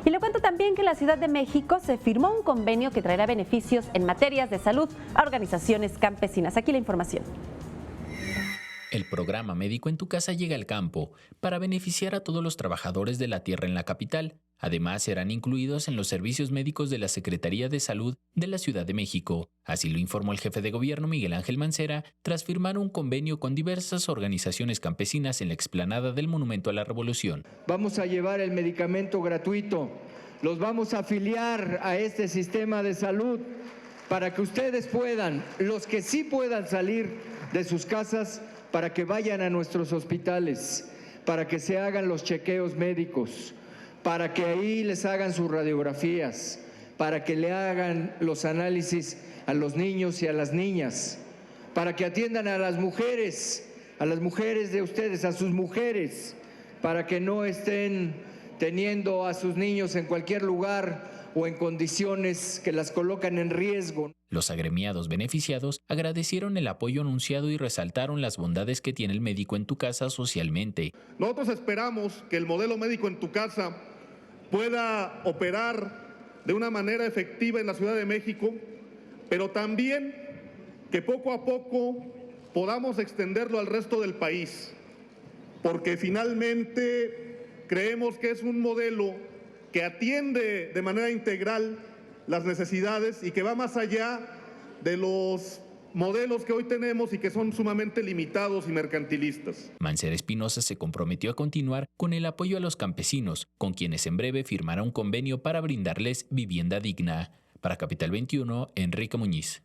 Y le cuento también que en la Ciudad de México se firmó un convenio que traerá beneficios en materias de salud a organizaciones campesinas. Aquí la información. El programa Médico en tu Casa llega al campo para beneficiar a todos los trabajadores de la tierra en la capital. Además, serán incluidos en los servicios médicos de la Secretaría de Salud de la Ciudad de México. Así lo informó el jefe de gobierno Miguel Ángel Mancera tras firmar un convenio con diversas organizaciones campesinas en la explanada del Monumento a la Revolución. Vamos a llevar el medicamento gratuito, los vamos a afiliar a este sistema de salud para que ustedes puedan, los que sí puedan salir de sus casas, para que vayan a nuestros hospitales, para que se hagan los chequeos médicos, para que ahí les hagan sus radiografías, para que le hagan los análisis a los niños y a las niñas, para que atiendan a las mujeres de ustedes, a sus mujeres, para que no estén teniendo a sus niños en cualquier lugar o en condiciones que las colocan en riesgo. Los agremiados beneficiados agradecieron el apoyo anunciado y resaltaron las bondades que tiene el Médico en tu Casa socialmente. Nosotros esperamos que el modelo Médico en tu Casa pueda operar de una manera efectiva en la Ciudad de México, pero también que poco a poco podamos extenderlo al resto del país, porque finalmente creemos que es un modelo que atiende de manera integral las necesidades y que va más allá de los modelos que hoy tenemos y que son sumamente limitados y mercantilistas. Mancera Espinosa se comprometió a continuar con el apoyo a los campesinos, con quienes en breve firmará un convenio para brindarles vivienda digna. Para Capital 21, Enrique Muñiz.